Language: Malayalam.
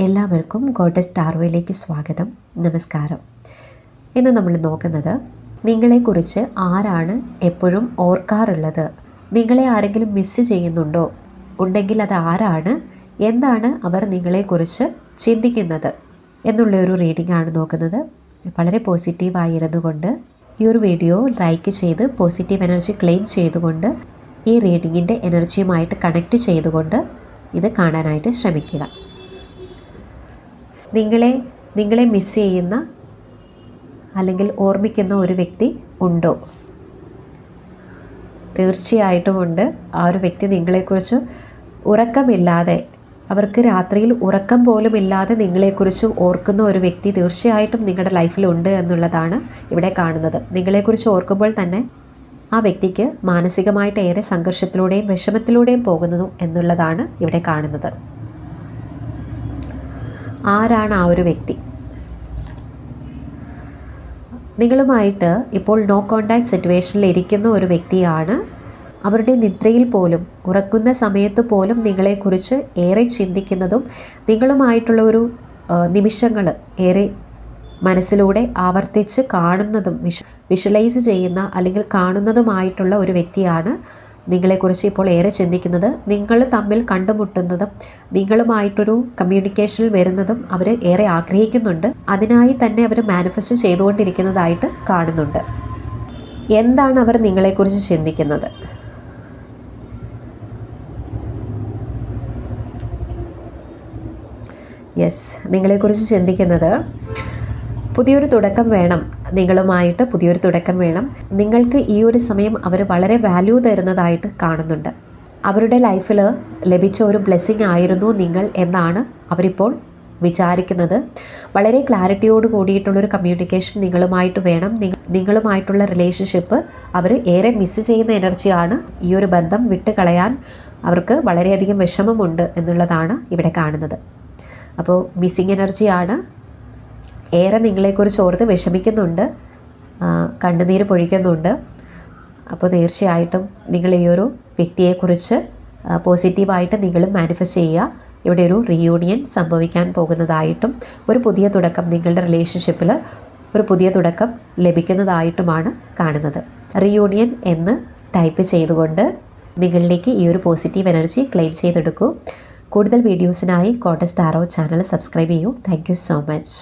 എല്ലാവർക്കും ഗോഡസ് ടാറോയിലേക്ക് സ്വാഗതം. നമസ്കാരം. ഇന്ന് നമ്മൾ നോക്കുന്നത് നിങ്ങളെക്കുറിച്ച് ആരാണ് എപ്പോഴും ഓർക്കാറുള്ളത്, നിങ്ങളെ ആരെങ്കിലും മിസ് ചെയ്യുന്നുണ്ടോ, ഉണ്ടെങ്കിൽ അത് ആരാണ്, എന്താണ് അവർ നിങ്ങളെക്കുറിച്ച് ചിന്തിക്കുന്നത് എന്നുള്ളൊരു റീഡിംഗ് ആണ് നോക്കുന്നത്. വളരെ പോസിറ്റീവായിരുന്നു കൊണ്ട് ഈ ഒരു വീഡിയോ ലൈക്ക് ചെയ്ത് പോസിറ്റീവ് എനർജി ക്ലെയിം ചെയ്തുകൊണ്ട് ഈ റീഡിങ്ങിൻ്റെ എനർജിയുമായിട്ട് കണക്റ്റ് ചെയ്തുകൊണ്ട് ഇത് കാണാനായിട്ട് ശ്രമിക്കുക. നിങ്ങളെ മിസ് ചെയ്യുന്ന അല്ലെങ്കിൽ ഓർമ്മിക്കുന്ന ഒരു വ്യക്തി ഉണ്ടോ? തീർച്ചയായിട്ടും ഉണ്ട്. ആ ഒരു വ്യക്തി നിങ്ങളെക്കുറിച്ച് ഉറക്കമില്ലാതെ, അവർക്ക് രാത്രിയിൽ ഉറക്കം പോലും ഇല്ലാതെ നിങ്ങളെക്കുറിച്ച് ഓർക്കുന്ന ഒരു വ്യക്തി തീർച്ചയായിട്ടും നിങ്ങളുടെ ലൈഫിലുണ്ട് എന്നുള്ളതാണ് ഇവിടെ കാണുന്നത്. നിങ്ങളെക്കുറിച്ച് ഓർക്കുമ്പോൾ തന്നെ ആ വ്യക്തിക്ക് മാനസികമായിട്ട് ഏറെ സംഘർഷത്തിലൂടെയും വിഷമത്തിലൂടെയും പോകുന്നു എന്നുള്ളതാണ് ഇവിടെ കാണുന്നത്. ആരാണ് ആ ഒരു വ്യക്തി? നിങ്ങളുമായിട്ട് ഇപ്പോൾ നോ കോണ്ടാക്ട് സിറ്റുവേഷനിൽ ഇരിക്കുന്ന ഒരു വ്യക്തിയാണ്. അവരുടെ നിദ്രയിൽ പോലും, ഉറക്കുന്ന സമയത്ത് പോലും നിങ്ങളെക്കുറിച്ച് ഏറെ ചിന്തിക്കുന്നതും നിങ്ങളുമായിട്ടുള്ള ഒരു നിമിഷങ്ങൾ ഏറെ മനസ്സിലൂടെ ആവർത്തിച്ച് കാണുന്നതും വിഷ്വലൈസ് ചെയ്യുന്ന അല്ലെങ്കിൽ കാണുന്നതുമായിട്ടുള്ള ഒരു വ്യക്തിയാണ് നിങ്ങളെക്കുറിച്ച് ഇപ്പോൾ ഏറെ ചിന്തിക്കുന്നത്. നിങ്ങൾ തമ്മിൽ കണ്ടുമുട്ടുന്നതും നിങ്ങളുമായിട്ടൊരു കമ്മ്യൂണിക്കേഷനിൽ വരുന്നതും അവർ ഏറെ ആഗ്രഹിക്കുന്നുണ്ട്. അതിനായി തന്നെ അവർ മാനിഫെസ്റ്റ് ചെയ്തുകൊണ്ടിരിക്കുന്നതായിട്ട് കാണുന്നുണ്ട്. എന്താണ് അവർ നിങ്ങളെക്കുറിച്ച് ചിന്തിക്കുന്നത്? യെസ്, നിങ്ങളെക്കുറിച്ച് ചിന്തിക്കുന്നത് പുതിയൊരു തുടക്കം വേണം, നിങ്ങളുമായിട്ട് പുതിയൊരു തുടക്കം വേണം. നിങ്ങൾക്ക് ഈ ഒരു സമയം അവർ വളരെ വാല്യൂ തരുന്നതായിട്ട് കാണുന്നുണ്ട്. അവരുടെ ലൈഫിൽ ലഭിച്ച ഒരു ബ്ലെസ്സിങ് ആയിരുന്നു നിങ്ങൾ എന്നാണ് അവരിപ്പോൾ വിചാരിക്കുന്നത്. വളരെ ക്ലാരിറ്റിയോട് കൂടിയിട്ടുള്ളൊരു കമ്മ്യൂണിക്കേഷൻ നിങ്ങളുമായിട്ട് വേണം. നിങ്ങളുമായിട്ടുള്ള റിലേഷൻഷിപ്പ് അവർ ഏറെ മിസ് ചെയ്യുന്ന എനർജിയാണ്. ഈ ഒരു ബന്ധം വിട്ട് കളയാൻ അവർക്ക് വളരെയധികം വിഷമമുണ്ട് എന്നുള്ളതാണ് ഇവിടെ കാണുന്നത്. അപ്പോൾ മിസ്സിങ് എനർജിയാണ്. ഏറെ നിങ്ങളെക്കുറിച്ച് ഓർത്ത് വിഷമിക്കുന്നുണ്ട്, കണ്ണുനീര് പൊഴിക്കുന്നുണ്ട്. അപ്പോൾ തീർച്ചയായിട്ടും നിങ്ങൾ ഈ ഒരു വ്യക്തിയെക്കുറിച്ച് പോസിറ്റീവായിട്ട് നിങ്ങളും മാനിഫെസ്റ്റ് ചെയ്യുക. ഇവിടെ ഒരു റീയൂണിയൻ സംഭവിക്കാൻ പോകുന്നതായിട്ടും ഒരു പുതിയ തുടക്കം, നിങ്ങളുടെ റിലേഷൻഷിപ്പിൽ ഒരു പുതിയ തുടക്കം ലഭിക്കുന്നതായിട്ടുമാണ് കാണുന്നത്. റീയൂണിയൻ എന്ന് ടൈപ്പ് ചെയ്തുകൊണ്ട് നിങ്ങളിലേക്ക് ഈ ഒരു പോസിറ്റീവ് എനർജി ക്ലെയിം ചെയ്തെടുക്കൂ. കൂടുതൽ വീഡിയോസിനായി ഗോഡസ് ടാറോ ചാനൽ സബ്സ്ക്രൈബ് ചെയ്യൂ. Thank you so much.